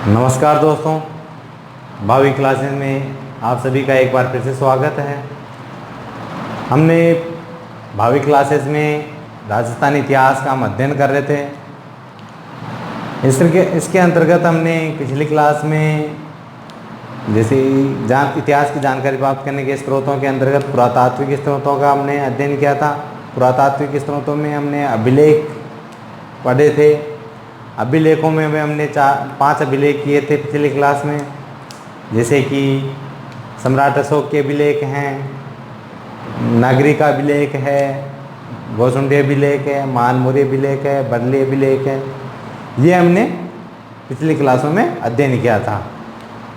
नमस्कार दोस्तों, भावी क्लासेस में आप सभी का एक बार फिर से स्वागत है। हमने भावी क्लासेस में राजस्थानी इतिहास का हम अध्ययन कर रहे थे। इसके अंतर्गत हमने पिछली क्लास में जैसे इतिहास की जानकारी प्राप्त करने के स्रोतों के अंतर्गत पुरातात्विक स्रोतों का हमने अध्ययन किया था। पुरातात्विक स्रोतों में हमने अभिलेख पढ़े थे। अभिलेखों में हमने 5 अभिलेख किए थे पिछली क्लास में, जैसे कि सम्राट अशोक के अभिलेख हैं, नागरिक का अभिलेख है, गौसुंडी अभिलेख है, महान मौर्य अभिलेख है, बदली अभिलेख है। ये हमने पिछली क्लासों में अध्ययन किया था।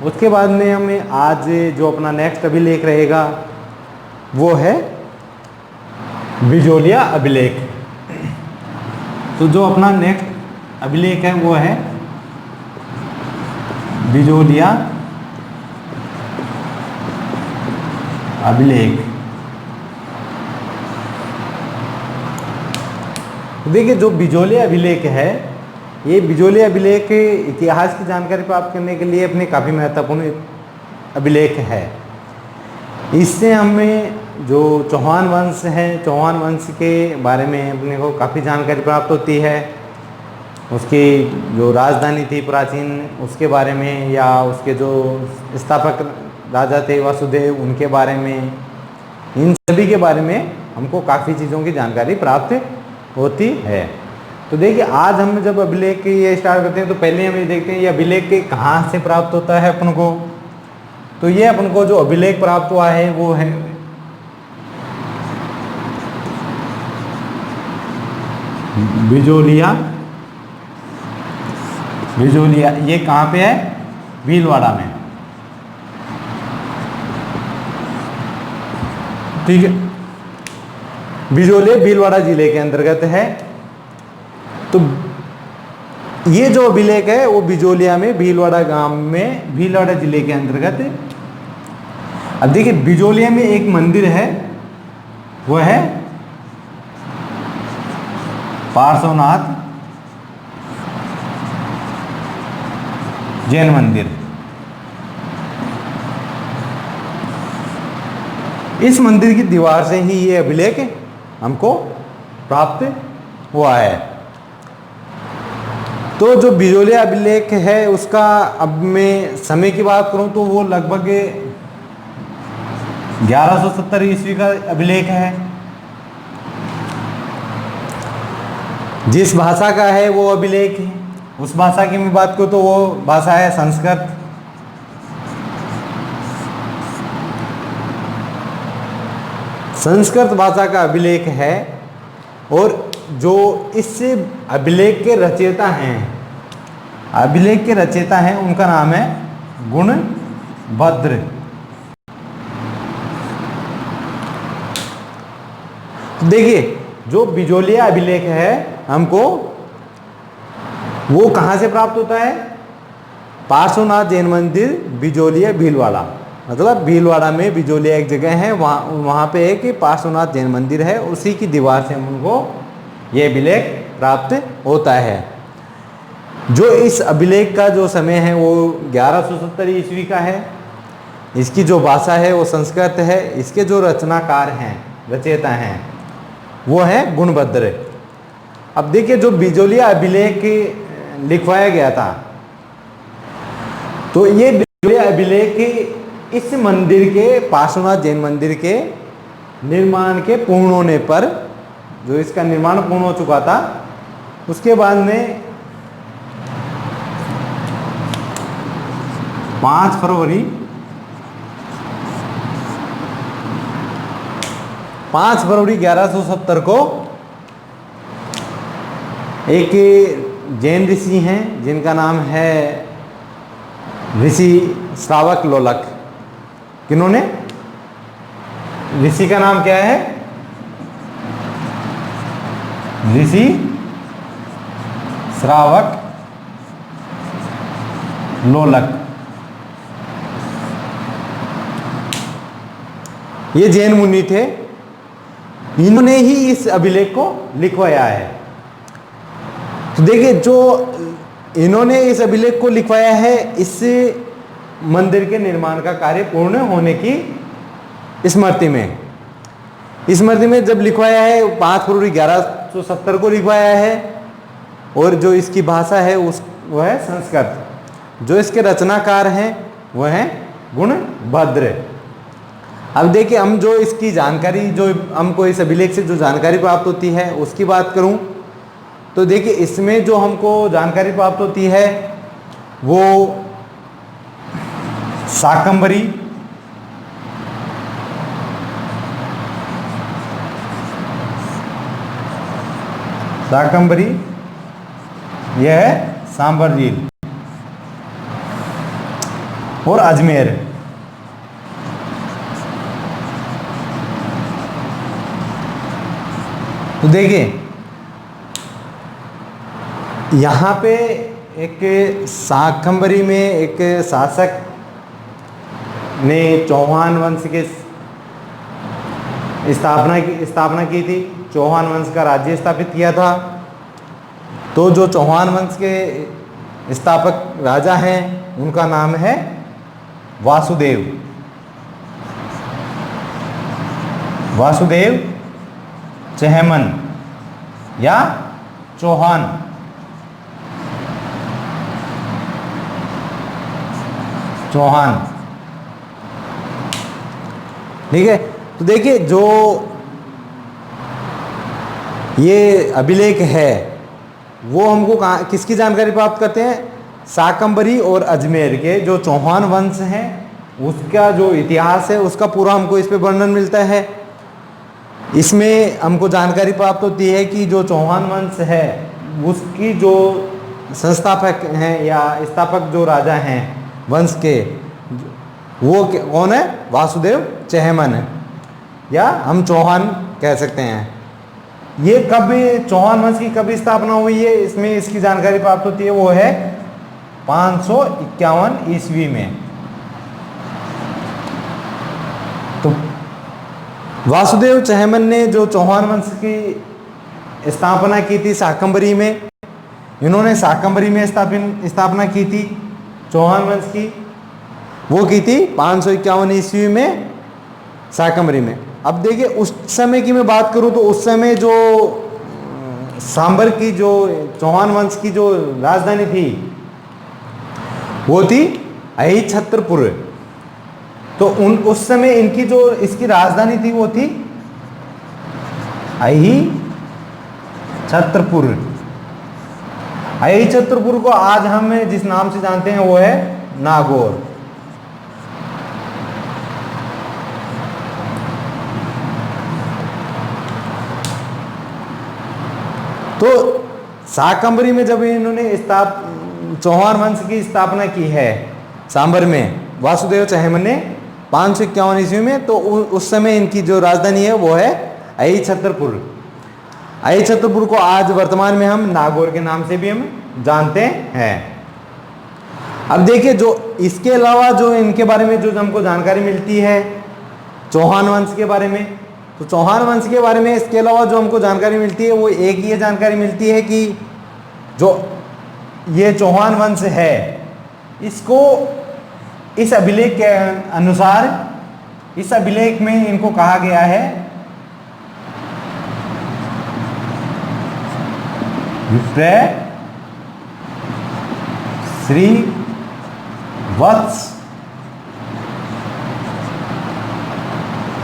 उसके बाद में हमें आज जो अपना नेक्स्ट अभिलेख रहेगा वो है बिजोलिया अभिलेख। तो जो अपना नेक्स्ट अभिलेख है वो है बिजोलिया अभिलेख। देखिए, जो बिजोलिया अभिलेख है, ये बिजोलिया अभिलेख इतिहास की जानकारी प्राप्त करने के लिए अपने काफ़ी महत्वपूर्ण अभिलेख है। इससे हमें जो चौहान वंश है, चौहान वंश के बारे में अपने को काफ़ी जानकारी प्राप्त होती है। उसकी जो राजधानी थी प्राचीन, उसके बारे में, या उसके जो स्थापक राजा थे वसुदेव, उनके बारे में, इन सभी के बारे में हमको काफ़ी चीज़ों की जानकारी प्राप्त होती है। तो देखिए, आज हम जब अभिलेख ये स्टार्ट करते हैं तो पहले हम ये देखते हैं ये अभिलेख कहाँ से प्राप्त होता है अपन को। तो ये अपन को जो अभिलेख प्राप्त हुआ है वो है बिजोलिया। ये कहाँ पे है? भीलवाड़ा में। ठीक है, बिजोलिया भीलवाड़ा जिले के अंतर्गत है। तो ये जो अभिलेख है वो बिजोलिया में, भीलवाड़ा गांव में, भीलवाड़ा जिले के अंतर्गत। अब देखिए, बिजोलिया में एक मंदिर है, वो है पार्श्वनाथ जैन मंदिर। इस मंदिर की दीवार से ही ये अभिलेख हमको प्राप्त हुआ है। तो जो बिजोलिया अभिलेख है उसका अब मैं समय की बात करूं तो वो लगभग 1170 ईस्वी का अभिलेख है। जिस भाषा का है वो अभिलेख है, उस भाषा की मैं बात करूं तो वो भाषा है संस्कृत। संस्कृत भाषा का अभिलेख है। और जो इस अभिलेख के रचयिता हैं, उनका नाम है गुणभद्र। देखिए, जो बिजोलिया अभिलेख है हमको वो कहाँ से प्राप्त होता है? पार्श्वनाथ जैन मंदिर, बिजोलिया, भीलवाड़ा। मतलब भीलवाड़ा में बिजोलिया एक जगह है, वहाँ पे एक पार्श्वनाथ जैन मंदिर है, उसी की दीवार से हमको ये अभिलेख प्राप्त होता है। जो इस अभिलेख का जो समय है वो 1170 ईस्वी का है। इसकी जो भाषा है वो संस्कृत है। इसके जो रचनाकार हैं, रचयिता हैं, वो है गुणभद्र। अब देखिए, जो बिजोलिया अभिलेख लिखवाया गया था, तो ये बिजोलिया अभिलेख इस मंदिर के, पार्श्वनाथ जैन मंदिर के निर्माण के पूर्ण होने पर, जो इसका निर्माण पूर्ण हो चुका था, उसके बाद में 5 फरवरी 1170 को एक जैन ऋषि हैं जिनका नाम है ऋषि श्रावक लोलक। किन्होंने? ऋषि का नाम क्या है? ऋषि श्रावक लोलक। ये जैन मुनि थे। इन्होंने ही इस अभिलेख को लिखवाया है। तो देखिए, जो इन्होंने इस अभिलेख को लिखवाया है इस मंदिर के निर्माण का कार्य पूर्ण होने की स्मृति में। स्मृति में जब लिखवाया है 5 फरवरी 1170 को लिखवाया है, और जो इसकी भाषा है वो है संस्कृत। जो इसके रचनाकार हैं वो हैं गुणभद्र। अब देखिए, हम जो इसकी जानकारी, जो हमको इस अभिलेख से जो जानकारी प्राप्त होती है उसकी बात करूं तो देखिए, इसमें जो हमको जानकारी प्राप्त होती है वो शाकंभरी, यह है सांबर झील और अजमेर। तो देखिए, यहाँ पे एक शाकंभरी में एक शासक ने चौहान वंश के स्थापना की थी। चौहान वंश का राज्य स्थापित किया था। तो जो चौहान वंश के स्थापक राजा हैं उनका नाम है वासुदेव चहमन या चौहान। ठीक है। तो देखिए, जो ये अभिलेख है वो हमको किसकी जानकारी प्राप्त करते हैं? शाकंभरी और अजमेर के जो चौहान वंश हैं उसका जो इतिहास है उसका पूरा हमको इस पे वर्णन मिलता है। इसमें हमको जानकारी प्राप्त होती है कि जो चौहान वंश है उसकी जो संस्थापक हैं या स्थापक जो राजा हैं वंश के, वो कौन है? वासुदेव चहमन है, या हम चौहान कह सकते हैं। ये कब, चौहान वंश की कब स्थापना हुई है, इसमें इसकी जानकारी प्राप्त होती है, वो है 551 ईस्वी में। तो वासुदेव चहमन ने जो चौहान वंश की स्थापना की थी शाकंभरी में, इन्होंने शाकंभरी में स्थापना की थी चौहान वंश की, वो की थी 551 ईस्वी में शाकंभरी में। अब देखिए, उस समय की मैं बात करूं तो उस समय जो सांबर की जो चौहान वंश की जो राजधानी थी वो थी अहिछत्रपुर। तो उस समय इनकी जो इसकी राजधानी थी वो थी अहिछत्रपुर। अहिछत्रपुर को आज हम जिस नाम से जानते हैं वो है नागौर। तो शाकंभरी में जब इन्होंने चौहान वंश की स्थापना की है सांबर में वासुदेव चहमन ने 551 ईस्वी में, तो उस समय इनकी जो राजधानी है वो है अहिछत्रपुर। अहिछत्रपुर को आज वर्तमान में हम नागौर के नाम से भी हम जानते हैं। अब देखिए, जो इसके अलावा जो इनके बारे में जो हमको जानकारी मिलती है चौहान वंश के बारे में, तो चौहान वंश के बारे में इसके अलावा जो हमको जानकारी मिलती है वो एक ये जानकारी मिलती है कि जो ये चौहान वंश है इसको इस अभिलेख के अनुसार, इस अभिलेख में इनको कहा गया है विप्रय श्री वत्स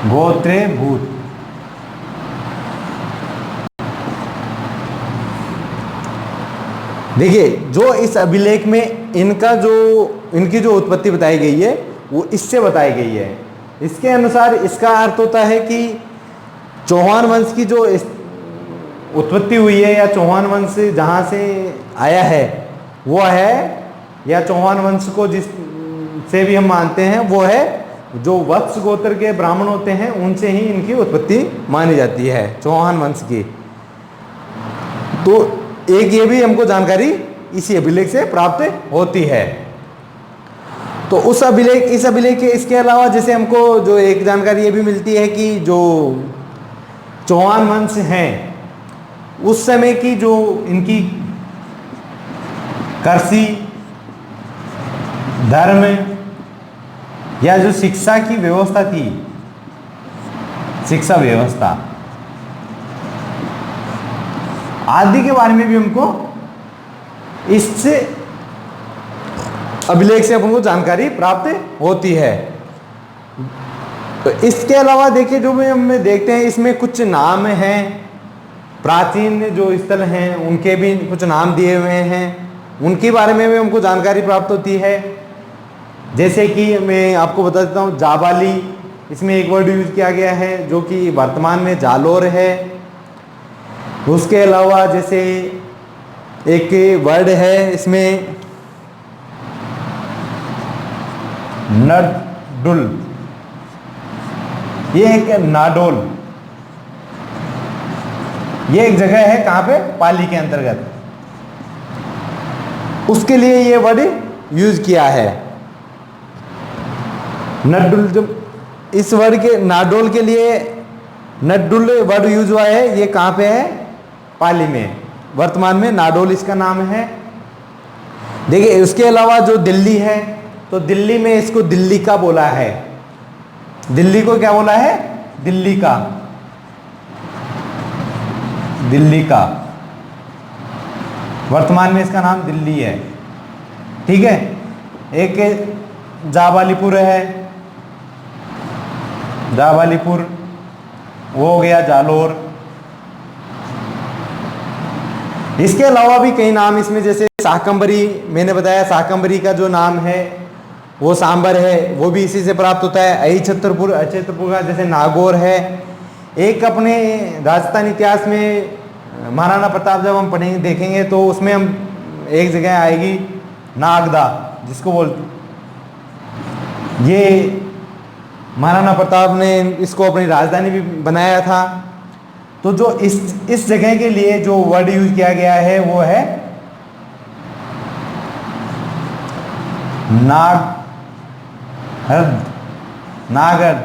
गोत्रे भूत। देखिए, जो इस अभिलेख में इनकी जो उत्पत्ति बताई गई है वो इससे बताई गई है। इसके अनुसार इसका अर्थ होता है कि चौहान वंश की जो उत्पत्ति हुई है या चौहान वंश जहाँ से आया है वो है, या चौहान वंश को जिस से भी हम मानते हैं वो है जो वत्स गोत्र के ब्राह्मण होते हैं उनसे ही इनकी उत्पत्ति मानी जाती है चौहान वंश की। तो एक ये भी हमको जानकारी इसी अभिलेख से प्राप्त होती है। तो इस अभिलेख के इसके अलावा जैसे हमको जो एक जानकारी ये भी मिलती है कि जो चौहान वंश हैं उस समय की जो इनकी कृषि, धर्म या जो शिक्षा की व्यवस्था थी, शिक्षा व्यवस्था आदि के बारे में भी हमको इससे अभिलेख से अपन को जानकारी प्राप्त होती है। तो इसके अलावा देखिए जो भी हम देखते हैं इसमें कुछ नाम हैं, प्राचीन जो स्थल हैं उनके भी कुछ नाम दिए हुए हैं, उनके बारे में भी हमको जानकारी प्राप्त होती है। जैसे कि मैं आपको बता देता हूँ जाबाली, इसमें एक वर्ड यूज किया गया है जो कि वर्तमान में जालोर है। उसके अलावा जैसे एक वर्ड है इसमें नडुल, ये एक नाडोल, ये एक जगह है कहां पे, पाली के अंतर्गत, उसके लिए ये वर्ड यूज किया है नडुल। जो इस वर्ड के नाडोल के लिए नडुल वर्ड यूज हुआ है, ये कहां पे है, पाली में, वर्तमान में नाडोल इसका नाम है। देखिए उसके अलावा जो दिल्ली है, तो दिल्ली में इसको दिल्ली का बोला है, दिल्ली को क्या बोला है, दिल्ली का, दिल्ली का, वर्तमान में इसका नाम दिल्ली है। ठीक है, एक जाबालीपुर है, जाबालीपुर वो हो गया जालोर। इसके अलावा भी कई नाम इसमें, जैसे शाकंभरी, मैंने बताया शाकंभरी का जो नाम है वो सांबर है, वो भी इसी से प्राप्त होता है। अहिछत्रपुर, अहिछत्रपुर का जैसे नागौर है। एक अपने राजस्थान इतिहास में महाराणा प्रताप जब हम पढ़ेंगे देखेंगे तो उसमें हम एक जगह आएगी नागदा, जिसको बोलते, ये महाराणा प्रताप ने इसको अपनी राजधानी भी बनाया था। तो जो इस जगह के लिए जो वर्ड यूज किया गया है वो है नागद।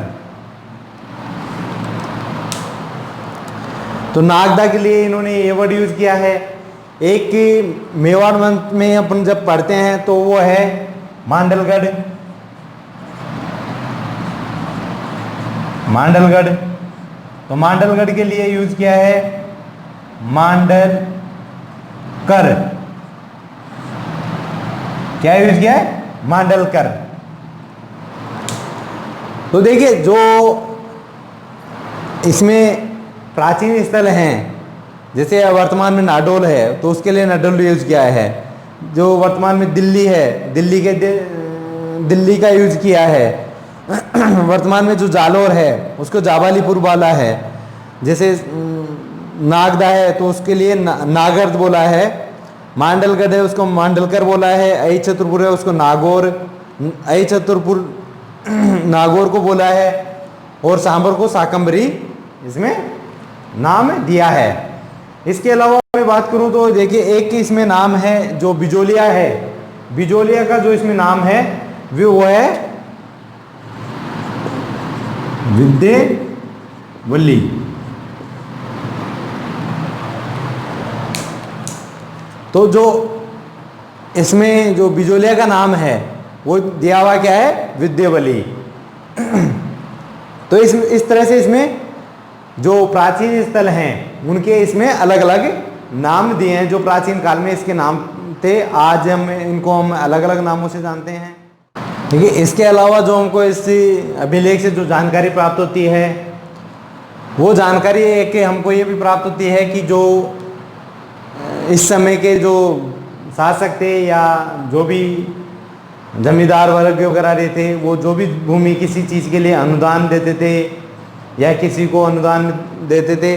तो नागदा के लिए इन्होंने ये वर्ड यूज किया है। एक मेवाड़ मंत्र में अपन जब पढ़ते हैं तो वो है मांडलगढ़, मांडलगढ़। तो मांडलगढ़ के लिए यूज किया है मांडलकर, क्या यूज किया है, मांडलकर। तो देखिए जो इसमें प्राचीन स्थल हैं, जैसे वर्तमान में नाडोल है तो उसके लिए नाडोल यूज किया है। जो वर्तमान में दिल्ली है, दिल्ली का यूज किया है। वर्तमान में जो जालोर है उसको जाबालीपुर वाला है। जैसे नागदा है तो उसके लिए नागर्द बोला है। मांडलगढ़ है उसको मांडलकर बोला है। अहिछत्रपुर है उसको नागौर, अहिछत्रपुर नागौर को बोला है। और सांबर को शाकंभरी इसमें नाम दिया है। इसके अलावा मैं बात करूं तो देखिए एक इसमें नाम है जो बिजोलिया है। बिजोलिया का जो इसमें नाम है वो है विद्यावली। तो जो इसमें जो बिजोलिया का नाम है वो दिया हुआ क्या है, विद्यावली। तो इस तरह से इसमें जो प्राचीन स्थल हैं उनके इसमें अलग अलग नाम दिए हैं। जो प्राचीन काल में इसके नाम थे, आज हम अलग अलग नामों से जानते हैं। ठीक है, इसके अलावा जो हमको इस अभिलेख से जो जानकारी प्राप्त होती है वो जानकारी है कि हमको ये भी प्राप्त होती है कि जो इस समय के जो शासक थे या जो भी जमींदार वर्ग वगैरह रहते, वो जो भी भूमि किसी चीज़ के लिए अनुदान देते थे या किसी को अनुदान देते थे,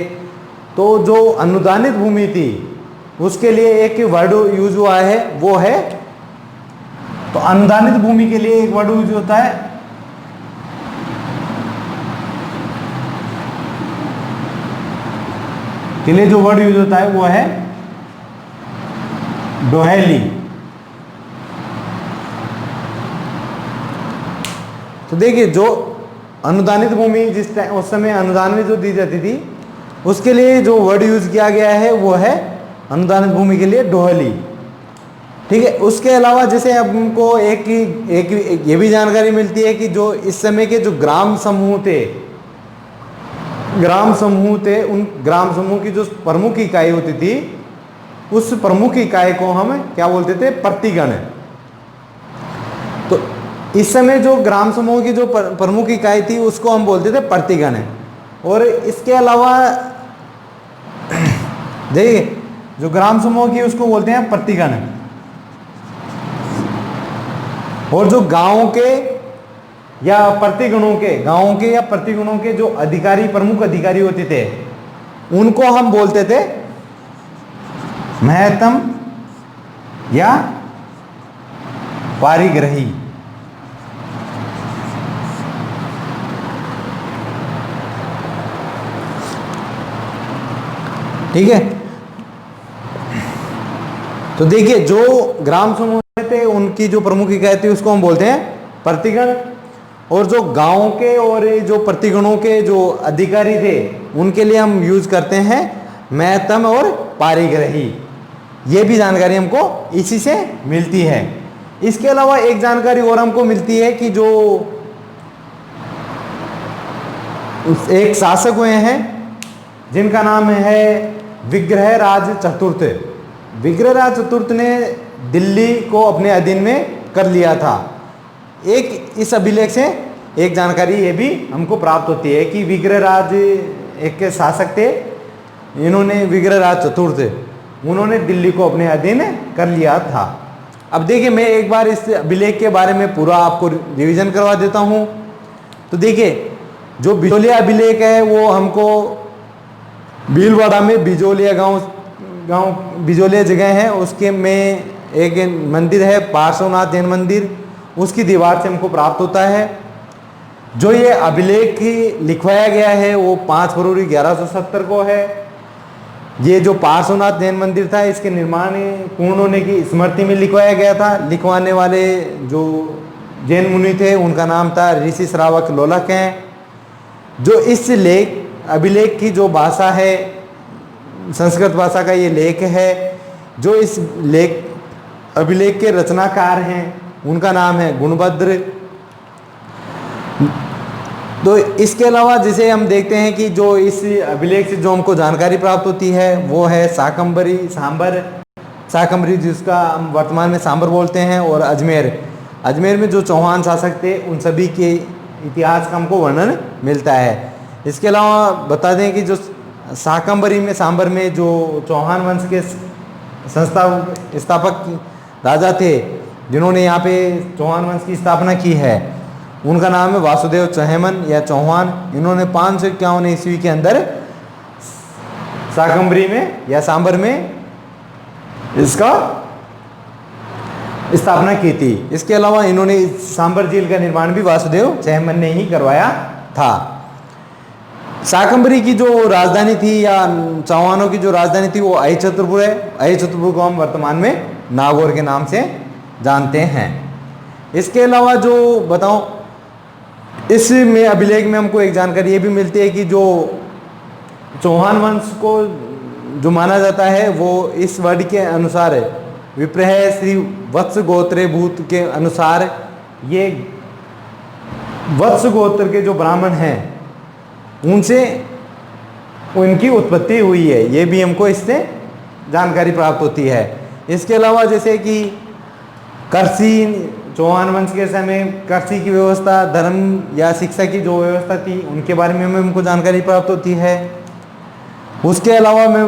तो जो अनुदानित भूमि थी उसके लिए एक वर्ड यूज हुआ है वो है, तो अनुदानित भूमि के लिए एक वर्ड यूज होता है के लिए जो वर्ड यूज होता है वो है डोहेली। तो देखिए जो अनुदानित भूमि जिस टाइम उस समय अनुदान में जो दी जाती थी उसके लिए जो वर्ड यूज किया गया है वो है अनुदानित भूमि के लिए डोहली। ठीक है। उसके अलावा जैसे हमको एक ये भी जानकारी मिलती है कि जो इस समय के जो ग्राम समूह थे, उन ग्राम समूह की जो प्रमुख इकाई होती थी, उस प्रमुख इकाई को हम क्या बोलते थे? प्रतिगण। तो इस समय जो ग्राम समूह की जो प्रमुख इकाई थी उसको हम बोलते थे प्रतिगण। और इसके अलावा देखिए जो ग्राम समूह की उसको बोलते हैं प्रतिगण। और जो गांवों के या प्रतिगणों के, गांवों के या प्रतिगणों के जो अधिकारी, प्रमुख अधिकारी होते थे, उनको हम बोलते थे महत्तम या पारिग्रही। ठीक है। तो देखिए जो ग्राम समूह थे उनकी जो प्रमुख इकाई थी उसको हम बोलते हैं प्रतिगण। और जो गांव के और जो प्रतिगणों के जो अधिकारी थे उनके लिए हम यूज करते हैं महत्तम और पारिग्रही। ये भी जानकारी हमको इसी से मिलती है। इसके अलावा एक जानकारी और हमको मिलती है कि जो एक शासक हुए हैं जिनका नाम है विग्रहराज चतुर्थ। विग्रहराज चतुर्थ ने दिल्ली को अपने अधीन में कर लिया था। एक इस अभिलेख से एक जानकारी ये भी हमको प्राप्त होती है कि विग्रहराज एक शासक थे, इन्होंने विग्रहराज चतुर्थ उन्होंने दिल्ली को अपने अधीन कर लिया था। अब देखिए मैं एक बार इस अभिलेख के बारे में पूरा आपको रिवीजन करवा देता हूँ। तो देखिए जो बिजोलिया अभिलेख है वो हमको भीलवाड़ा में बिजोलिया बिजोलिया जगह है, उसके में एक मंदिर है पार्श्वनाथ जैन मंदिर, उसकी दीवार से हमको प्राप्त होता है। जो ये अभिलेख लिखवाया गया है वो 5 फरवरी 1170 को है। ये जो पार्श्वनाथ जैन मंदिर था इसके निर्माण पूर्ण होने की स्मृति में लिखवाया गया था। लिखवाने वाले जो जैन मुनि थे उनका नाम था ऋषि श्रावक लोलक हैं। जो इस अभिलेख की जो भाषा है संस्कृत भाषा का ये लेख है। जो इस अभिलेख के रचनाकार हैं उनका नाम है गुणभद्र। तो इसके अलावा जिसे हम देखते हैं कि जो इस अभिलेख से जो हमको जानकारी प्राप्त होती है वो है शाकंभरी जिसका हम वर्तमान में सांबर बोलते हैं, और अजमेर में जो चौहान शासक थे उन सभी के इतिहास का हमको वर्णन मिलता है। इसके अलावा बता दें कि जो सांबर में जो चौहान वंश के स्थापक राजा थे जिन्होंने यहाँ पे चौहान वंश की स्थापना की है, उनका नाम है वासुदेव चौहान या चौहान। इन्होंने 551 ईस्वी के अंदर शाकंभरी में या सांबर में इसका स्थापना की थी। इसके अलावा इन्होंने सांबर झील का निर्माण भी वासुदेव चौहान ने ही करवाया था। शाकंभरी की जो राजधानी थी या चौहानों की जो राजधानी थी वो अहिछत्रपुर है। अहिछत्रपुर को हम वर्तमान में नागौर के नाम से जानते हैं। इसके अलावा जो बताऊं इस में अभिलेख में हमको एक जानकारी ये भी मिलती है कि जो चौहान वंश को जो माना जाता है वो इस वर्ड के अनुसार है विप्रह श्री वत्स गोत्रे भूत के अनुसार ये वत्स गोत्र के जो ब्राह्मण हैं उनसे उनकी उत्पत्ति हुई है। ये भी हमको इससे जानकारी प्राप्त होती है। इसके अलावा जैसे कि कृषि चौहान वंश के समय कृषि की व्यवस्था, धर्म या शिक्षा की जो व्यवस्था थी उनके बारे में हमको जानकारी प्राप्त होती है। उसके अलावा मैं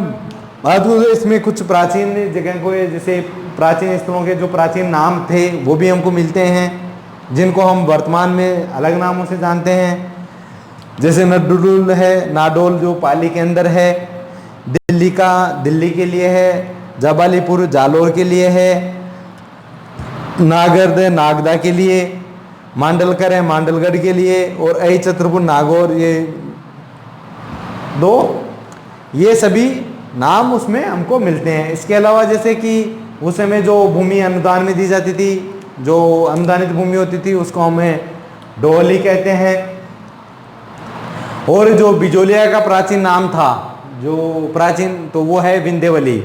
बात करूँ तो इसमें कुछ प्राचीन जगह को जैसे प्राचीन स्थलों के जो प्राचीन नाम थे वो भी हमको मिलते हैं जिनको हम वर्तमान में अलग नामों से जानते हैं। जैसे नडुल है, नाडोल जो पाली के अंदर है, दिल्ली के लिए है, जबालीपुर जालोर के लिए है, नागर्द नागदा के लिए, मांडलकर है मांडलगढ़ के लिए, और अहिछत्रपुर नागौर ये सभी नाम उसमें हमको मिलते हैं। इसके अलावा जैसे कि उस समय जो भूमि अनुदान में दी जाती थी, जो अनुदानित भूमि होती थी उसको हमें डोहली कहते हैं। और जो बिजोलिया का प्राचीन नाम था जो प्राचीन तो वो है विंध्यवली।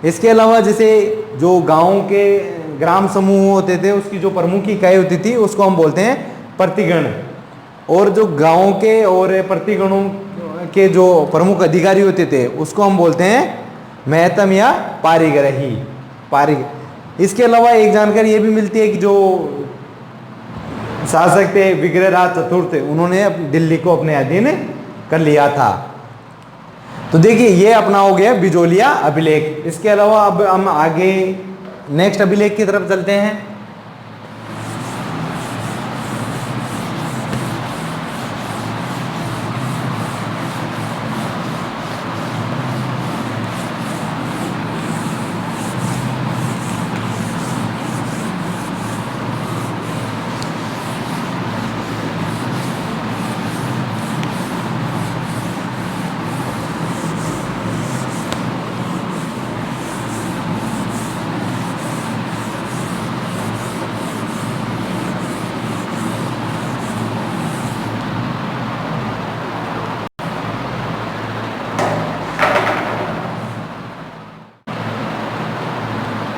इसके अलावा जैसे जो गांव के ग्राम समूह होते थे उसकी जो प्रमुख इकाई होती थी उसको हम बोलते हैं प्रतिगण, और जो गांव के और प्रतिगणों के जो प्रमुख अधिकारी होते थे उसको हम बोलते हैं महतम या पारिग्रही। इसके अलावा एक जानकारी ये भी मिलती है कि जो शासक थे विग्रहराज चतुर्थ, उन्होंने दिल्ली को अपने अधीन कर लिया था। तो देखिए ये अपना हो गया बिजोलिया अभिलेख। इसके अलावा अब हम आगे नेक्स्ट अभिलेख की तरफ चलते हैं।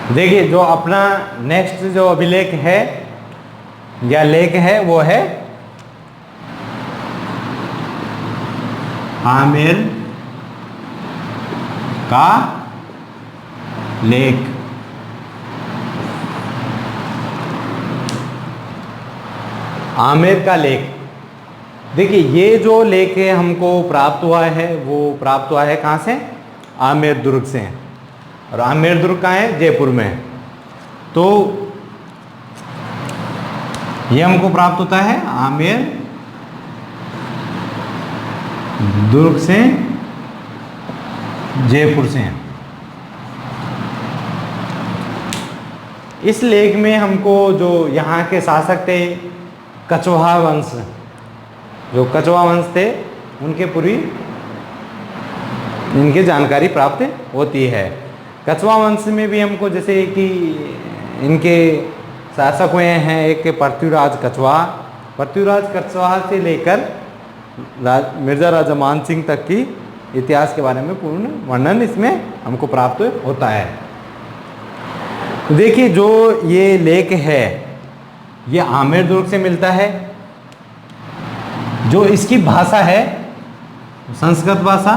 देखिए जो अपना नेक्स्ट जो अभिलेख है या लेख है वो है आमेर का लेख। आमेर का लेख, देखिए ये जो लेख है हमको प्राप्त हुआ है वो प्राप्त हुआ है कहाँ से? आमेर दुर्ग से। और आमेर दुर्ग कहाँ है? जयपुर में। तो ये हमको प्राप्त होता है आमेर दुर्ग से, जयपुर से। इस लेख में हमको जो यहाँ के शासक थे कछवाहा वंश, जो कछवाहा वंश थे उनके पूरी इनकी जानकारी प्राप्त होती है। कछवाहा वंश में भी हमको जैसे कि इनके शासक हुए हैं एक पृथ्वीराज कछवाहा से लेकर मिर्जा राजा मान सिंह तक की इतिहास के बारे में पूर्ण वर्णन इसमें हमको प्राप्त होता है। तो देखिए जो ये लेख है ये आमेर दुर्ग से मिलता है। जो इसकी भाषा है संस्कृत भाषा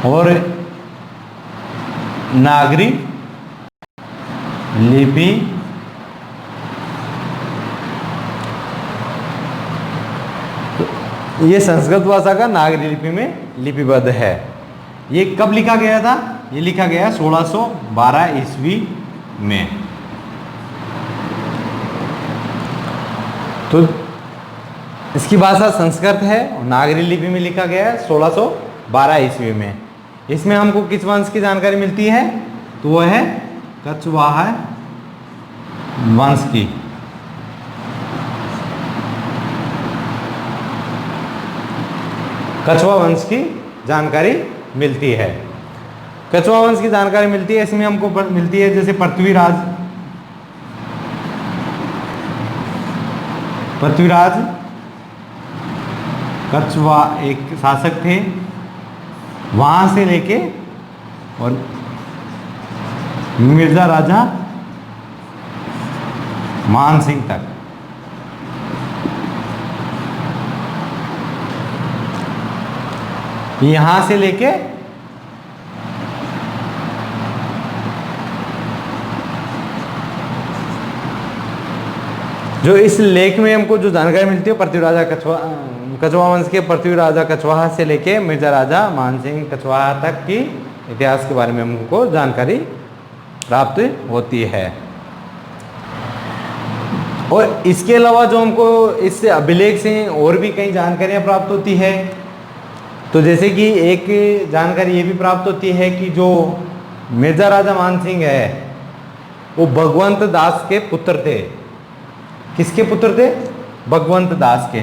और नागरी लिपि ये संस्कृत भाषा का नागरी लिपि में लिपिबद्ध है। ये कब लिखा गया था? ये लिखा गया 1612 ईस्वी में। तो इसकी भाषा संस्कृत है और नागरी लिपि में लिखा गया है 1612 ईस्वी में। इसमें हमको किस वंश की जानकारी मिलती है? तो वो है कछवाहा वंश की। कछवाहा वंश की जानकारी मिलती है। कछवाहा वंश की जानकारी मिलती है। इसमें हमको मिलती है जैसे पृथ्वीराज कछवा एक शासक थे, वहां से लेके और मिर्जा राजा मान सिंह तक। यहां से लेके जो इस लेख में हमको जो जानकारी मिलती है कछवाहा वंश के पृथ्वी राजा कछवाहा से लेके मिर्जा राजा मान सिंह कछवाहा तक की इतिहास के बारे में हमको जानकारी प्राप्त होती है। और इसके अलावा जो हमको इस अभिलेख से और भी कई जानकारियां प्राप्त होती है। तो जैसे कि एक जानकारी ये भी प्राप्त होती है कि जो मिर्जा राजा मान सिंह है वो भगवंत दास के पुत्र थे। किसके पुत्र थे? भगवंत दास के।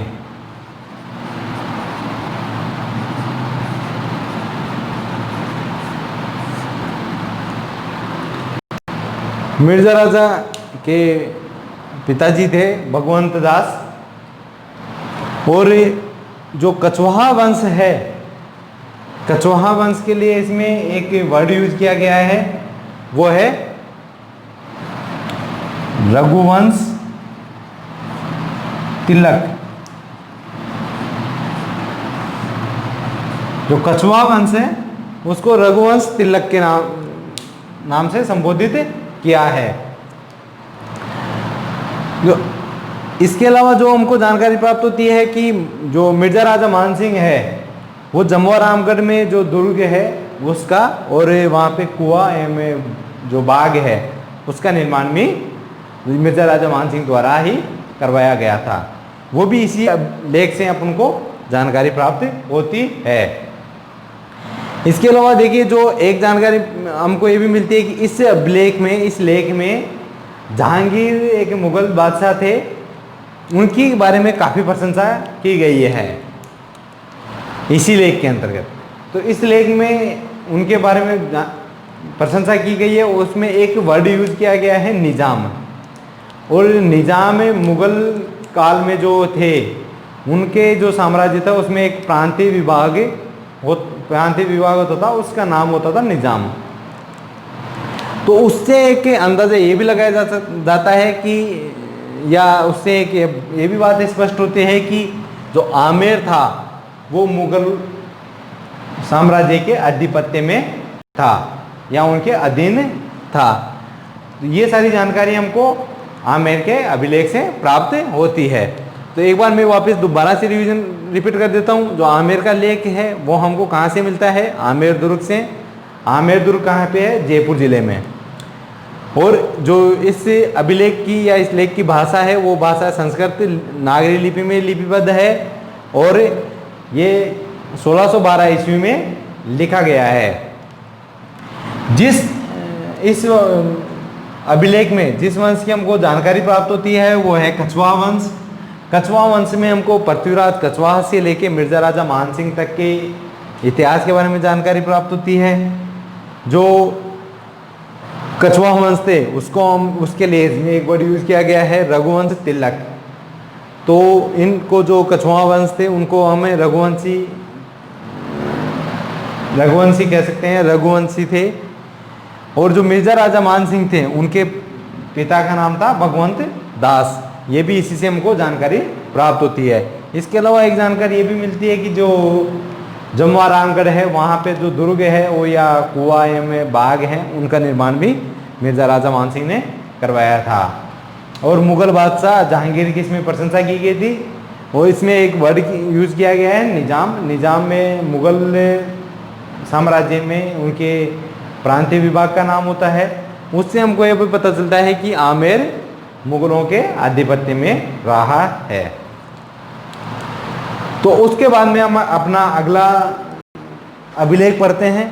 मिर्जा राजा के पिताजी थे भगवंत दास। और जो कछवाहा वंश है कछवाहा वंश के लिए इसमें एक वर्ड यूज किया गया है, वो है रघुवंश तिलक। जो कछवाहा वंश है उसको रघुवंश तिलक के नाम से संबोधित किया है। जो इसके अलावा जो हमको जानकारी प्राप्त होती है कि जो मिर्जा राजा मानसिंह है वो जमवा रामगढ़ में जो दुर्ग है उसका और वहाँ पे कुआं में जो बाग है उसका निर्माण भी मिर्जा राजा मानसिंह द्वारा ही करवाया गया था। वो भी इसी लेख से अपन को जानकारी प्राप्त होती है। इसके अलावा देखिए जो एक जानकारी हमको ये भी मिलती है कि इस लेख में जहांगीर एक मुगल बादशाह थे, उनकी बारे में काफ़ी प्रशंसा की गई है इसी लेख के अंतर्गत। तो इस लेख में उनके बारे में प्रशंसा की गई है। उसमें एक वर्ड यूज किया गया है निजाम, और निजाम मुगल काल में जो थे उनके जो साम्राज्य था उसमें एक प्रांतीय विभाग होता था, उसका नाम होता था निजाम। तो उससे एक अंदाजा ये भी लगाया जाता है कि या उससे एक ये भी बात स्पष्ट होती है कि जो आमेर था वो मुगल साम्राज्य के आधिपत्य में था या उनके अधीन था। तो ये सारी जानकारी हमको आमेर के अभिलेख से प्राप्त होती है। तो एक बार मैं वापस दोबारा से रिपीट कर देता हूँ। जो आमेर का लेख है वो हमको कहाँ से मिलता है? आमेर दुर्ग से। आमेर दुर्ग कहाँ पे है? जयपुर जिले में। और जो इस अभिलेख की या इस लेख की भाषा है वो भाषा संस्कृत नागरी लिपि में लिपिबद्ध है और ये 1612 ईस्वी में लिखा गया है। इस अभिलेख में जिस वंश की हमको जानकारी प्राप्त होती है वो है कछवाहा वंश। कछवाहा वंश में हमको पृथ्वीराज कछवाहा से लेके मिर्जा राजा मानसिंह तक के इतिहास के बारे में जानकारी प्राप्त होती है। जो कछवाहा वंश थे उसके लिए एक वर्ड यूज किया गया है रघुवंश तिलक। तो इनको जो कछवाहा वंश थे उनको हमें रघुवंशी कह सकते हैं, रघुवंशी थे। और जो मिर्जा राजा मानसिंह थे उनके पिता का नाम था भगवंत दास। ये भी इसी से हमको जानकारी प्राप्त होती है। इसके अलावा एक जानकारी ये भी मिलती है कि जो जमवा रामगढ़ है वहाँ पे जो दुर्ग है वो या कुआं में बाग है उनका निर्माण भी मिर्जा राजा मानसिंह ने करवाया था। और मुगल बादशाह जहांगीर की इसमें प्रशंसा की गई थी। और इसमें एक वर्ड यूज किया गया है निजाम। निजाम में मुगल साम्राज्य में उनके प्रांतीय विभाग का नाम होता है। उससे हमको यह भी पता चलता है कि आमेर मुगलों के आधिपत्य में रहा है। तो उसके बाद में हम अपना अगला अभिलेख पढ़ते हैं।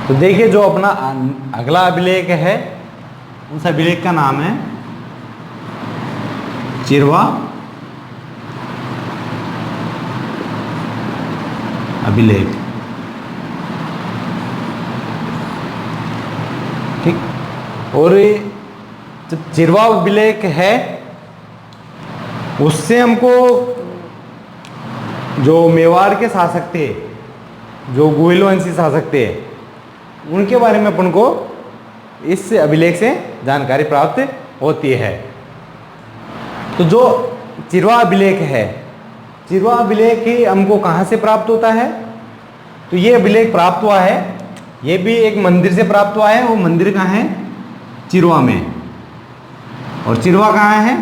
तो देखिए जो अपना अगला अभिलेख है उस अभिलेख का नाम है चिरवा अभिलेख। ठीक। और जो चिरवा अभिलेख है उससे हमको जो मेवाड़ के शासक थे, जो गोहिलवंशी शासक थे, उनके बारे में अपन को इस अभिलेख से जानकारी प्राप्त होती है। तो जो चिरवा अभिलेख है, चिरवा अभिलेख हमको कहाँ से प्राप्त होता है? तो ये अभिलेख प्राप्त हुआ है, ये भी एक मंदिर से प्राप्त हुआ है। वो मंदिर कहाँ है? चिरवा में। और चिरवा कहाँ है?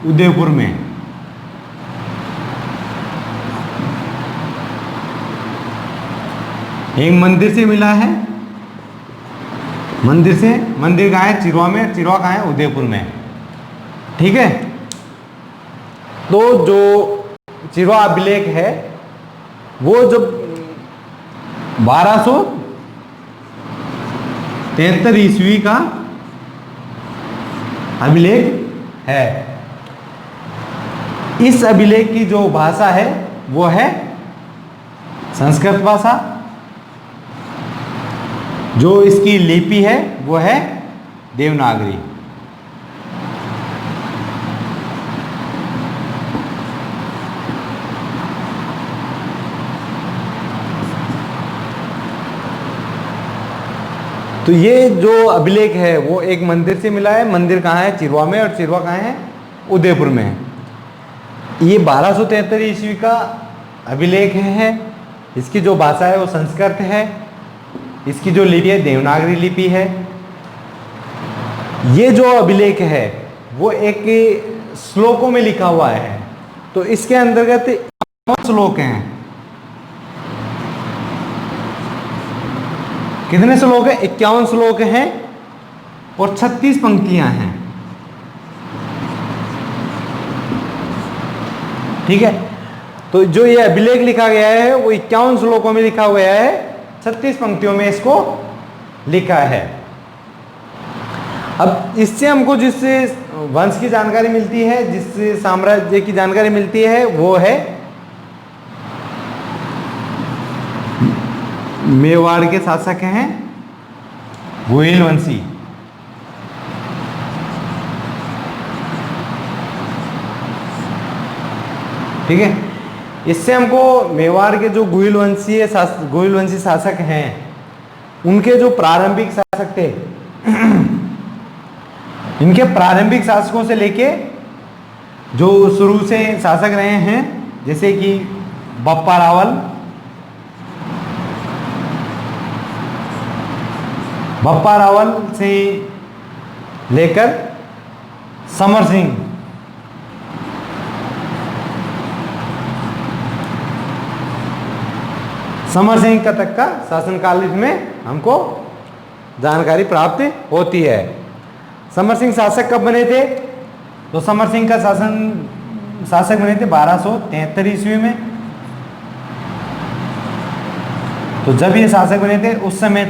उदयपुर में। एक मंदिर से मिला है, मंदिर कहाँ है? चिरवा में। चिरवा कहाँ है? उदयपुर में। ठीक है। तो जो चिरवा अभिलेख है वो जब 1273 ईस्वी का अभिलेख है। इस अभिलेख की जो भाषा है वो है संस्कृत भाषा, जो इसकी लिपि है वो है देवनागरी। तो ये जो अभिलेख है वो एक मंदिर से मिला है। मंदिर कहाँ है? चिरवा में, और चिरवा कहाँ है? उदयपुर में है। ये 1273 ईस्वी का अभिलेख है। इसकी जो भाषा है वो संस्कृत है। इसकी जो लिपि है देवनागरी लिपि है। ये जो अभिलेख है वो एक श्लोकों में लिखा हुआ है। तो इसके अंतर्गत 51 श्लोक हैं। कितने श्लोक हैं? 51 श्लोक हैं और 36 पंक्तियां हैं। ठीक है, तो जो ये अभिलेख लिखा गया है वो 51 श्लोकों में लिखा गया है, 36 पंक्तियों में इसको लिखा है। अब इससे हमको जिस वंश की जानकारी मिलती है, जिस साम्राज्य की जानकारी मिलती है वो है मेवाड़ के शासक हैं गोहिल वंशी। ठीक है, इससे हमको मेवाड़ के जो गोहिल वंशी शासक हैं उनके जो प्रारंभिक शासक थे इनके प्रारंभिक शासकों से लेके जो शुरू से शासक रहे हैं, जैसे कि बप्पा रावल से लेकर समर सिंह का तक का शासनकाल इसमें हमको जानकारी प्राप्त होती है। समर सिंह शासक कब बने थे? तो समर सिंह का शासक बने थे 1273 ईस्वी में। तो जब ये शासक बने थे उस समय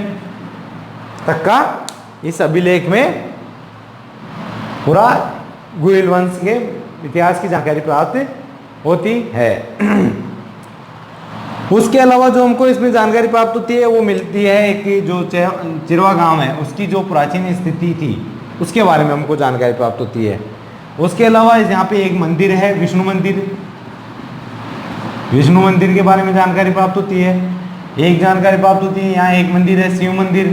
तक का इस अभिलेख में पूरा गोहिल वंश के इतिहास की जानकारी प्राप्त होती है। उसके अलावा जो हमको इसमें जानकारी प्राप्त होती है वो मिलती है कि जो चिरवा गांव है उसकी जो प्राचीन स्थिति थी उसके बारे में हमको जानकारी प्राप्त होती है। उसके अलावा यहाँ पे एक मंदिर है विष्णु मंदिर के बारे में जानकारी प्राप्त होती है। एक जानकारी प्राप्त होती है, यहाँ एक मंदिर है शिव मंदिर।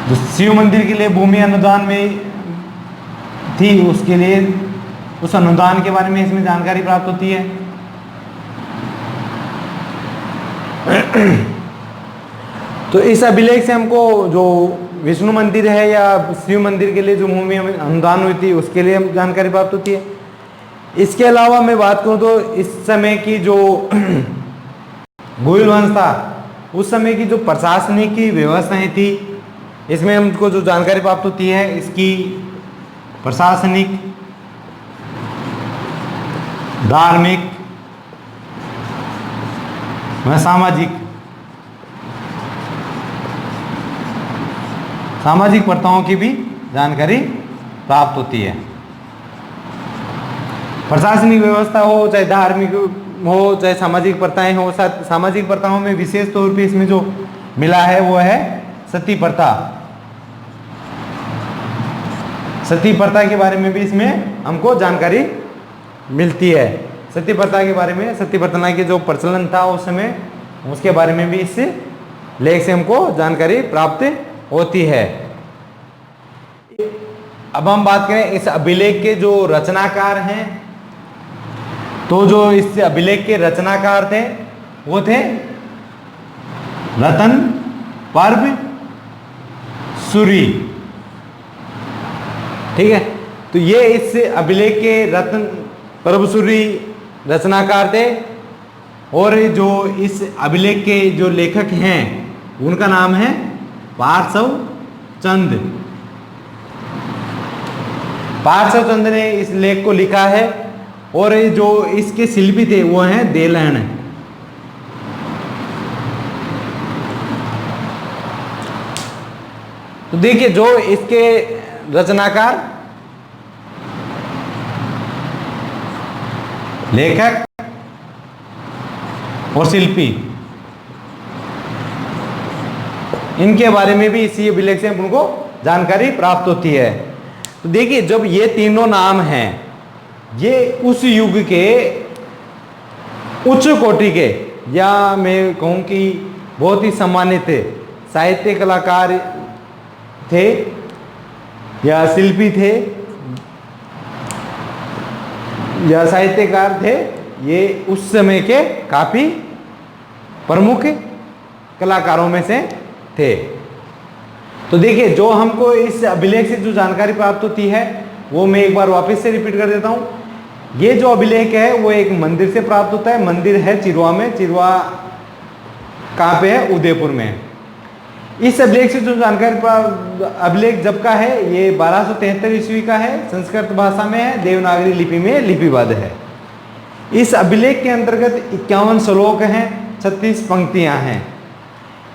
जो शिव मंदिर के लिए भूमि अनुदान में थी, उसके लिए उस अनुदान के बारे में इसमें जानकारी प्राप्त होती है। तो इस अभिलेख से हमको जो विष्णु मंदिर है या शिव मंदिर के लिए जो भूमि अनुदान हुई थी उसके लिए जानकारी प्राप्त होती है। इसके अलावा मैं बात करूं तो इस समय की जो गोहिल वंश था उस समय की जो प्रशासनिक की व्यवस्थाएं थी इसमें हमको जो जानकारी प्राप्त होती है इसकी प्रशासनिक, धार्मिक व सामाजिक प्रथाओं की भी जानकारी प्राप्त होती है। प्रशासनिक व्यवस्था हो, चाहे धार्मिक हो, चाहे सामाजिक प्रथाएं हो। सामाजिक प्रथाओं में विशेष तौर पे इसमें जो मिला है वो है सती प्रथा। सती प्रथा के बारे में भी इसमें हमको जानकारी मिलती है। सती प्रथा के बारे में, सती प्रथा के जो प्रचलन था उस समय, उसके बारे में भी इस लेख से हमको जानकारी प्राप्त होती है। अब हम बात करें इस अभिलेख के जो रचनाकार हैं, तो जो इस अभिलेख के रचनाकार थे वो थे रतन पर्व सूरी। ठीक है, तो ये इस अभिलेख के रतन पर्व सूरी रचनाकार थे। और जो इस अभिलेख के जो लेखक हैं उनका नाम है पार्श्व चंद ने इस लेख को लिखा है। और जो इसके शिल्पी थे वो हैं देलहन। तो देखिए जो इसके रचनाकार, लेखक और शिल्पी, इनके बारे में भी इसी अभिलेख से उनको जानकारी प्राप्त होती है। तो देखिए जब ये तीनों नाम हैं, ये उस युग के उच्च कोटि के, या मैं कहूँ कि बहुत ही सम्मानित साहित्य कलाकार थे या शिल्पी थे या साहित्यकार थे, ये उस समय के काफी प्रमुख कलाकारों में से थे। तो देखिए जो हमको इस अभिलेख से जो जानकारी प्राप्त होती है वो मैं एक बार वापस से रिपीट कर देता हूं। ये जो अभिलेख है वो एक मंदिर से प्राप्त होता है। मंदिर है चिरवा में। चिरवा कहाँ पे है? उदयपुर में। इस अभिलेख से जो जानकारी, अभिलेख जब का है ये 1273 ईस्वी का है, संस्कृत भाषा में है, देवनागरी लिपि में लिपिबद्ध है। इस अभिलेख के अंतर्गत 51 श्लोक हैं, 36 पंक्तियां हैं।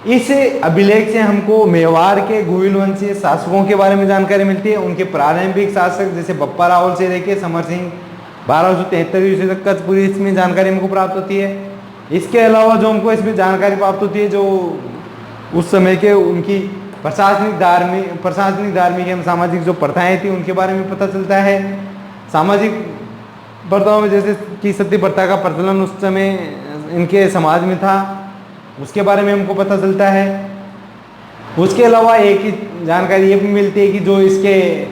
इस अभिलेख से हमको मेवाड़ के गुहिल वंशीय शासकों के बारे में जानकारी मिलती है। उनके प्रारंभिक शासक जैसे बप्पा रावल से लेके समर सिंह 1273 ईस्वी तक का पूरी इसमें जानकारी हमको प्राप्त होती है। इसके अलावा जो हमको इसमें जानकारी प्राप्त होती है, जो उस समय के उनकी प्रशासनिक धार्मिक एवं सामाजिक जो प्रथाएं थी उनके बारे में पता चलता है। सामाजिक प्रथाओं में जैसे कि सती प्रथा का प्रचलन उस समय इनके समाज में था, उसके बारे में हमको पता चलता है। उसके अलावा एक ही जानकारी ये भी मिलती है कि जो इसके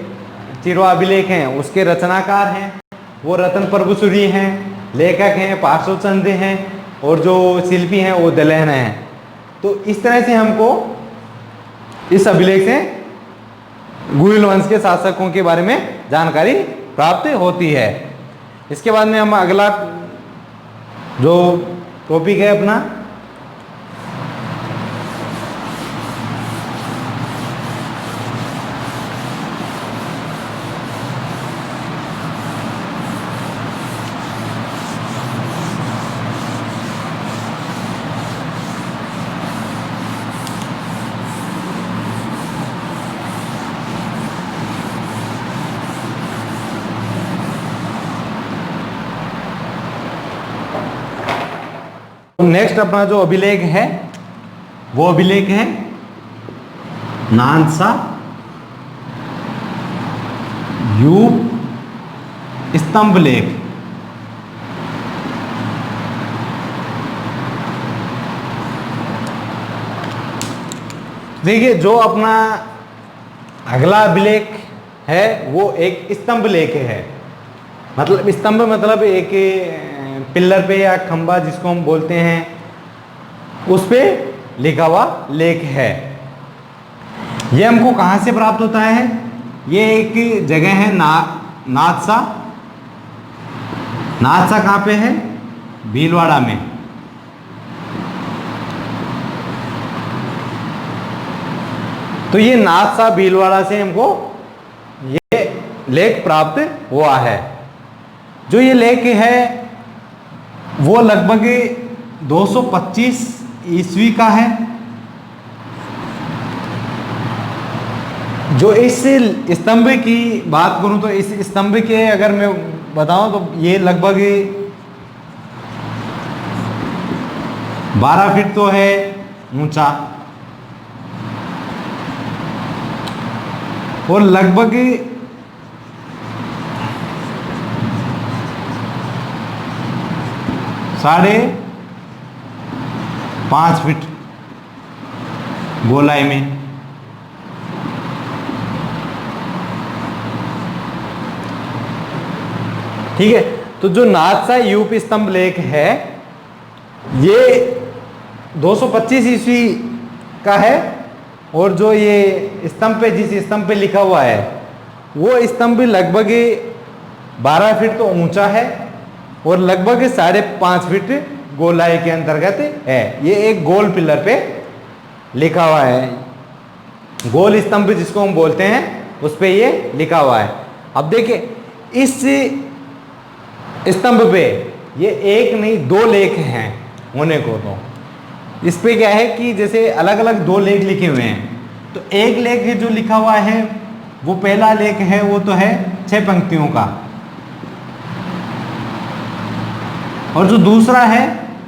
चिरवा अभिलेख हैं उसके रचनाकार हैं वो रतन प्रभुसूरी हैं, लेखक हैं पार्श्व चंद्र हैं, और जो शिल्पी हैं वो दलहन हैं। तो इस तरह से हमको इस अभिलेख से गुहिल वंश के शासकों के बारे में जानकारी प्राप्त होती है। इसके बाद में हम अगला जो टॉपिक है अपना, नेक्स्ट अपना जो अभिलेख है वो अभिलेख है नानसा यूप स्तंभ लेख। देखिए जो अपना अगला अभिलेख है वो एक स्तंभ लेख है। मतलब स्तंभ मतलब एक पिल्लर पे या खंबा जिसको हम बोलते हैं उस पे लिखा हुआ लेख है। ये हमको कहाँ से प्राप्त होता है? ये एक जगह है नाथसा। नाथसा कहाँ पे है? भीलवाड़ा में। तो ये नाथसा भीलवाड़ा से हमको ये लेख प्राप्त हुआ है। जो ये लेख है वो लगभग 225 ईस्वी का है। जो इस स्तंभ की बात करूं तो इस स्तंभ के अगर मैं बताऊं तो ये लगभग 12 फीट तो है ऊंचा, और लगभग 5.5 फीट गोलाई में। ठीक है। तो जो नाथसा यूप स्तंभ लेख है ये 225 ईस्वी का है, और जो ये स्तंभ पे जिस स्तंभ पे लिखा हुआ है वो स्तंभ लगभग 12 फीट तो ऊंचा है और लगभग 5.5 फीट गोलाई के अंतर्गत है। ये एक गोल पिलर पे लिखा हुआ है। गोल स्तंभ जिसको हम बोलते हैं उस पे ये लिखा हुआ है। अब देखिए इस स्तंभ पे ये एक नहीं 2 लेख हैं होने को। तो इस पे क्या है कि जैसे अलग अलग 2 लेख लिखे हुए हैं। तो एक लेख जो लिखा हुआ है वो पहला लेख है, वो तो है 6 पंक्तियों का, और जो दूसरा है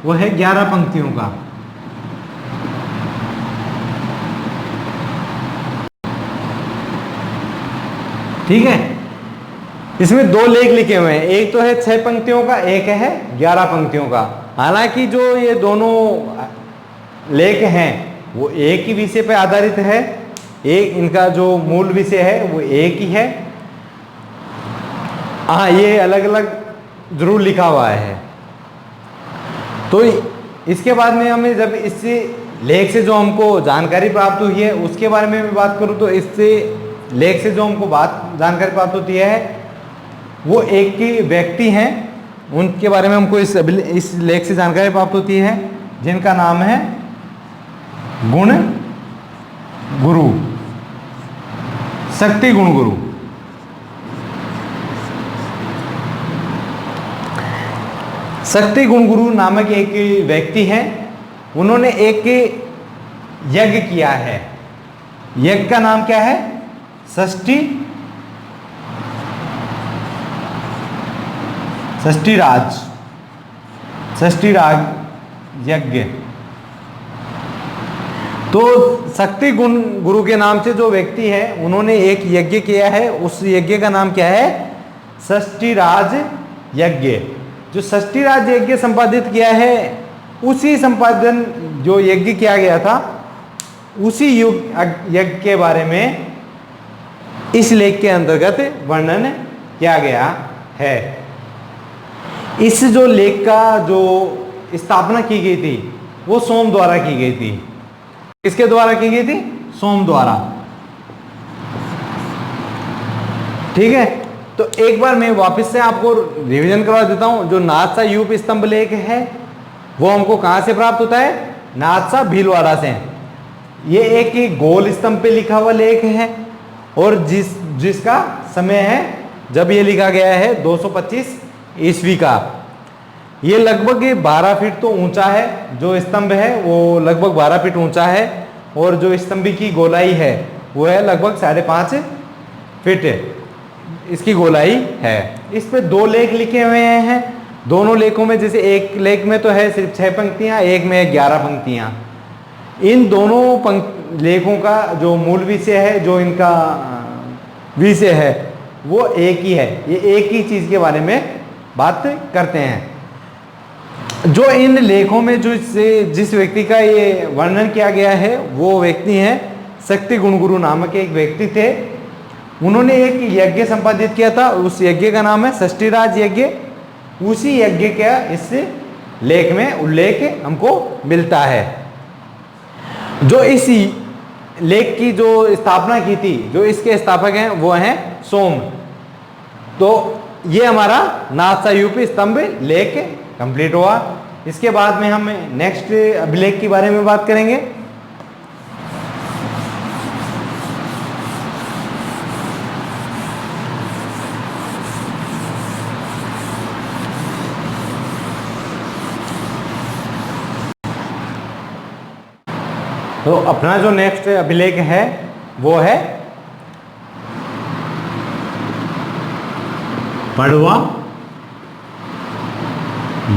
वो है 11 पंक्तियों का। ठीक है, इसमें 2 लेख लिखे हुए हैं, एक तो है 6 पंक्तियों का, एक है 11 पंक्तियों का। हालांकि जो ये दोनों लेख हैं वो एक ही विषय पर आधारित है, एक इनका जो मूल विषय है वो एक ही है। हाँ, ये अलग अलग जरूर लिखा हुआ है। तो इसके बाद में हमें जब इससे लेख से जो हमको जानकारी प्राप्त हुई है उसके बारे में बात करूँ, तो इससे लेख से जो हमको जानकारी प्राप्त होती है वो एक ही व्यक्ति हैं, उनके बारे में हमको इस लेख से जानकारी प्राप्त होती है, जिनका नाम है गुण गुरु, शक्ति गुण गुरु। शक्ति गुण गुरु नामक एक व्यक्ति है, उन्होंने एक यज्ञ किया है। यज्ञ का नाम क्या है? षष्ठी राज यज्ञ। तो शक्ति गुण गुरु के नाम से जो व्यक्ति है उन्होंने एक यज्ञ किया है, उस यज्ञ का नाम क्या है? षष्ठी राज यज्ञ। जो षष्ठी राज यज्ञ संपादित किया है, उसी संपादन जो यज्ञ किया गया था उसी यज्ञ के बारे में इस लेख के अंतर्गत वर्णन किया गया है। इस जो लेख का जो स्थापना की गई थी वो सोम द्वारा की गई थी। किसके द्वारा की गई थी? सोम द्वारा। ठीक है, तो एक बार मैं वापस से आपको रिवीजन करवा देता हूं। जो नाथसा यूप स्तंभ लेख है वो हमको कहां से प्राप्त होता है? नाथसा भीलवाड़ा से। ये एक गोल स्तंभ पे लिखा हुआ लेख है, और जिसका समय है जब ये लिखा गया है 225 ईस्वी का। ये लगभग 12 फीट तो ऊंचा है, जो स्तंभ है वो लगभग 12 फीट ऊंचा है, और जो स्तंभ की गोलाई है वो है लगभग 5.5 फीट इसकी गोलाई है। इस पे 2 लेख लिखे हुए हैं। दोनों लेखों में जैसे एक लेख में तो है सिर्फ 6 पंक्तियां, एक में 11 पंक्तियां। इन दोनों लेखों का जो मूल विषय है, जो इनका विषय है वो एक ही है। ये एक ही चीज के बारे में बात करते हैं। जो इन लेखों में जिस व्यक्ति का ये वर्णन किया गया है वो व्यक्ति है शक्ति गुण गुरु नामक एक व्यक्ति थे। उन्होंने एक यज्ञ संपादित किया था, उस यज्ञ का नाम है षष्ठी राज यज्ञ। उसी यज्ञ का इस लेख में उल्लेख हमको मिलता है। जो इस लेख की जो स्थापना की थी, जो इसके स्थापक हैं वो हैं सोम। तो ये हमारा नाथसा यूपी स्तंभ लेख कंप्लीट हुआ। इसके बाद में हम नेक्स्ट अभिलेख के बारे में बात करेंगे। तो अपना जो नेक्स्ट अभिलेख है वो है पड़वा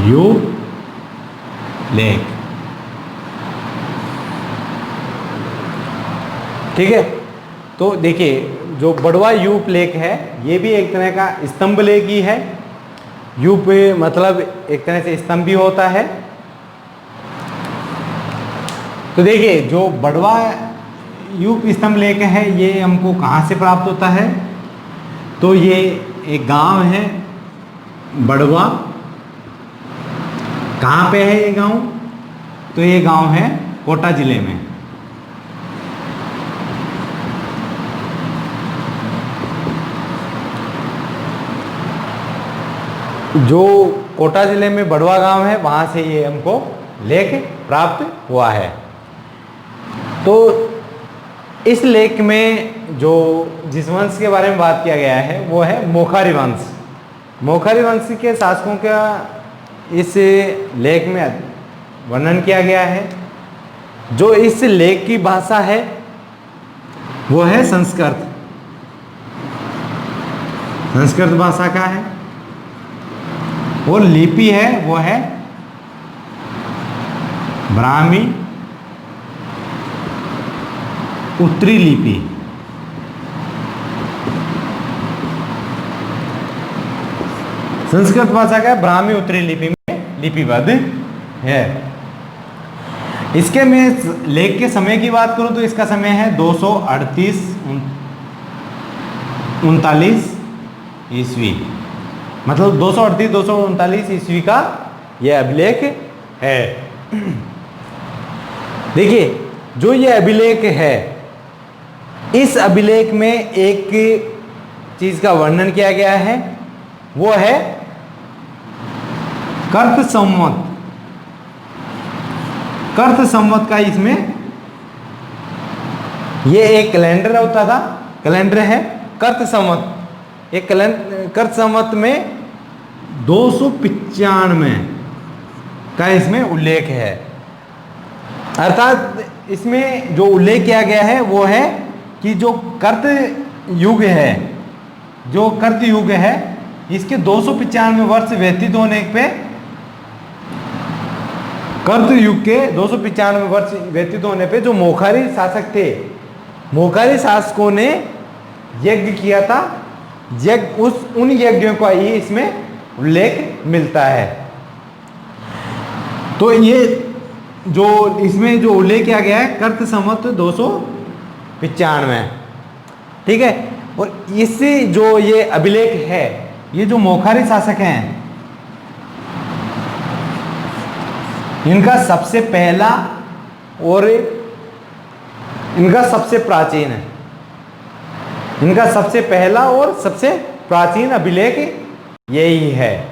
यूप लेख। ठीक है, तो देखिए जो बड़वा यूप लेख है ये भी एक तरह का स्तंभ लेख ही है। यूप मतलब एक तरह से स्तंभ भी होता है। तो देखिए जो बड़वा यूप स्तंभ लेख है ये हमको कहाँ से प्राप्त होता है? तो ये एक गांव है बड़वा। कहाँ पे है ये गांव? तो ये गांव है कोटा जिले में। जो कोटा जिले में बड़वा गांव है वहां से ये हमको लेख प्राप्त हुआ है। तो इस लेख में जो जिस वंश के बारे में बात किया गया है वो है मोखारी वंश। मोखारी वंश के शासकों का इस लेख में वर्णन किया गया है। जो इस लेख की भाषा है वो है संस्कृत। संस्कृत भाषा का है। और लिपि है वो है ब्राह्मी उत्तरी लिपि। संस्कृत भाषा का ब्राह्मी उत्तरी लिपि में लिपिबद्ध है। इसके मैं लेख के समय की बात करूं तो इसका समय है 238-39 ईस्वी, मतलब 238-239 ईस्वी का यह अभिलेख है। देखिए जो ये अभिलेख है, इस अभिलेख में एक चीज का वर्णन किया गया है, वो है कर्त संवत। कर्त संवत का इसमें ये एक कैलेंडर होता था, कैलेंडर है कर्त संवत। एक कर्त संवत में 295 का इसमें उल्लेख है। अर्थात इसमें जो उल्लेख किया गया है वो है कि जो कर्त युग है, जो कर्त युग है, इसके 295 वर्ष व्यतीत होने पे, कर्त युग के 295 वर्ष व्यतीत होने पे जो मोखारी शासक थे, मोखारी शासकों ने यज्ञ किया था। यज्ञ उन यज्ञों का ही इसमें उल्लेख मिलता है। तो ये जो इसमें जो उल्लेख किया गया है कर्त संवत 295, ठीक है। और इससे जो ये अभिलेख है, ये जो मोखारी शासक हैं, इनका सबसे पहला और इनका सबसे प्राचीन है, इनका सबसे पहला और सबसे प्राचीन अभिलेख यही है।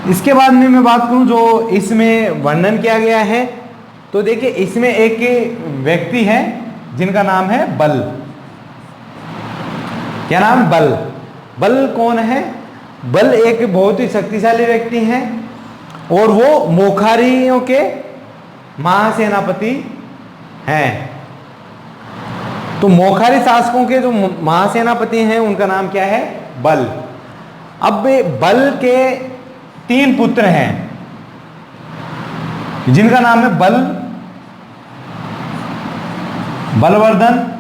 इसके बाद में मैं बात करूं जो इसमें वर्णन किया गया है, तो देखिए इसमें एक व्यक्ति है जिनका नाम है बल। क्या नाम? बल। बल कौन है? बल एक बहुत ही शक्तिशाली व्यक्ति हैं और वो मोखारियों के महासेनापति हैं। तो मोखारी शासकों के जो महासेनापति हैं उनका नाम क्या है? बल। अब बल के 3 पुत्र हैं जिनका नाम है बल, बलवर्धन,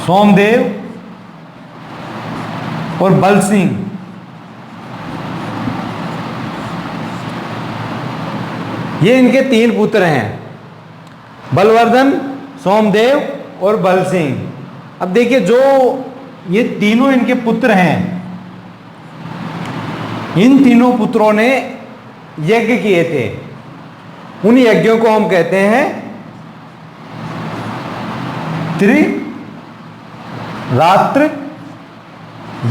सोमदेव और बल सिंह। ये इनके 3 पुत्र हैं, बलवर्धन, सोमदेव और बल सिंह। अब देखिए जो ये तीनों इनके पुत्र हैं, इन तीनों पुत्रों ने यज्ञ किए थे। उन यज्ञों को हम कहते हैं त्रिरात्र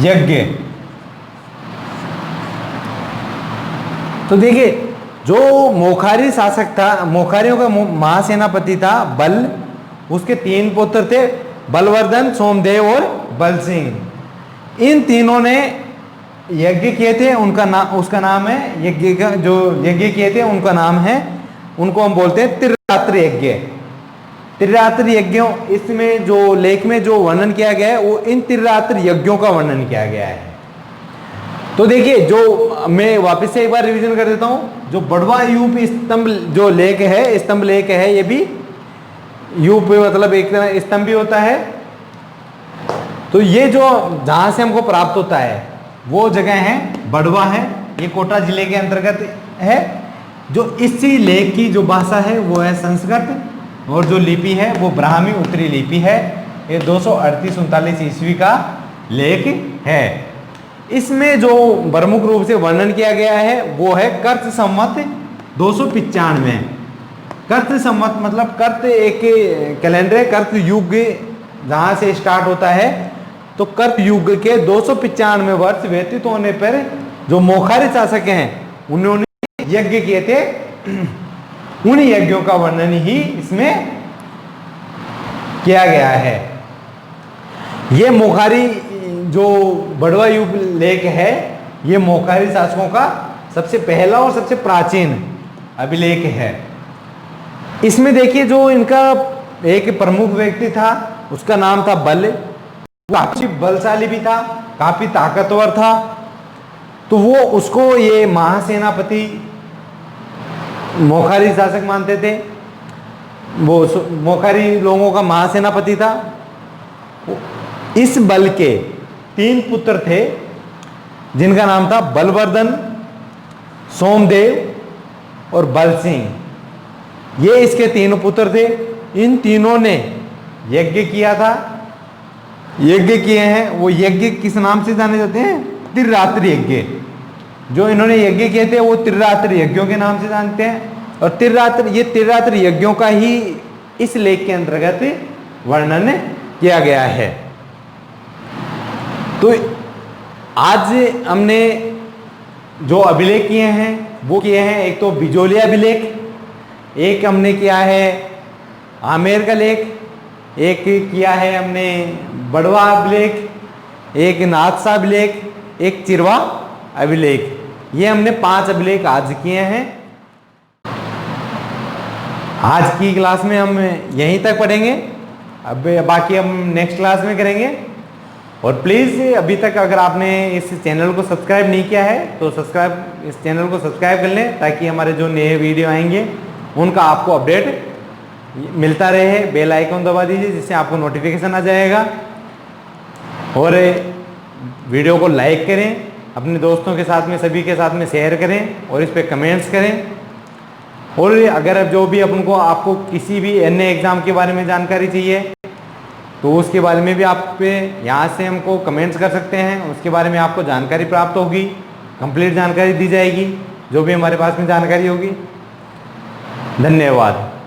यज्ञ। तो देखिए जो मोखारी शासक था, मोखारियों का महासेनापति था बल, उसके 3 पुत्र थे बलवर्धन, सोमदेव और बल सिंह। इन तीनों ने यज्ञ किए थे, उसका नाम है यज्ञ का, जो यज्ञ किए थे उनका नाम है, उनको हम बोलते हैं त्रिरात्र यज्ञ। त्रिरात्र यज्ञों, इसमें जो लेख में जो वर्णन किया गया है वो इन त्रिरात्र यज्ञों का वर्णन किया गया है। तो देखिए जो मैं वापस से एक बार रिवीजन कर देता हूं। जो बड़वा यूप स्तंभ जो लेख है, स्तंभ लेख है, ये भी यूप मतलब एक तरह स्तंभ भी होता है। तो ये जो जहां से हमको प्राप्त होता है वो जगह है बड़वा है, ये कोटा जिले के अंतर्गत है। जो इसी लेख की जो भाषा है वो है संस्कृत, और जो लिपि है वो ब्राह्मी उत्तरी लिपि है। ये 238-39 ईस्वी का लेख है। इसमें जो प्रमुख रूप से वर्णन किया गया है वो है कर्त संवत 295। कर्त संवत मतलब कर्त एक कैलेंडर है, कर्त युग जहाँ से स्टार्ट होता है। तो कर्त युग के 295 वर्ष व्यतीत होने पर जो मोखारी शासक हैं उन्होंने यज्ञ किए थे। उन यज्ञों का वर्णन ही इसमें किया गया है। ये मोखारी जो बड़वा युग लेख है, ये मोखारी शासकों का सबसे पहला और सबसे प्राचीन अभिलेख है। इसमें देखिए जो इनका एक प्रमुख व्यक्ति था उसका नाम था बल, वो काफी बलशाली भी था, काफी ताकतवर था, तो वो उसको ये महासेनापति मोखारी शासक मानते थे, वो मोखारी लोगों का महासेनापति था। इस बल के 3 पुत्र थे जिनका नाम था बलवर्धन, सोमदेव और बल सिंह। ये इसके 3 पुत्र थे। इन तीनों ने यज्ञ किया था, यज्ञ किए हैं। वो यज्ञ किस नाम से जाने जाते हैं? त्रिरात्रि यज्ञ। जो इन्होंने यज्ञ किए थे वो त्रिरात्रि यज्ञों के नाम से जानते हैं। और ये त्रिरात्रि यज्ञों का ही इस लेख के अंतर्गत वर्णन किया गया है। तो आज हमने जो अभिलेख किए हैं वो किए हैं, एक तो बिजोलिया अभिलेख, एक हमने किया है आमेर का लेख, एक किया है हमने बड़वा अभिलेख, एक नाथसा अभिलेख, एक चिरवा अभिलेख। ये हमने 5 अभिलेख आज किए हैं। आज की क्लास में हम यहीं तक पढ़ेंगे, अब बाकी हम नेक्स्ट क्लास में करेंगे। और प्लीज़ अभी तक अगर आपने इस चैनल को सब्सक्राइब नहीं किया है तो इस चैनल को सब्सक्राइब कर लें, ताकि हमारे जो नए वीडियो आएंगे उनका आपको अपडेट मिलता रहे। बेल आइकन दबा दीजिए जिससे आपको नोटिफिकेशन आ जाएगा। और वीडियो को लाइक करें, अपने दोस्तों के साथ में, सभी के साथ में शेयर करें और इस पर कमेंट्स करें। और अगर जो भी आपको किसी भी अन्य एग्ज़ाम के बारे में जानकारी चाहिए तो उसके बारे में भी आप यहाँ से हमको कमेंट्स कर सकते हैं। उसके बारे में आपको जानकारी प्राप्त होगी, कंप्लीट जानकारी दी जाएगी जो भी हमारे पास में जानकारी होगी। धन्यवाद।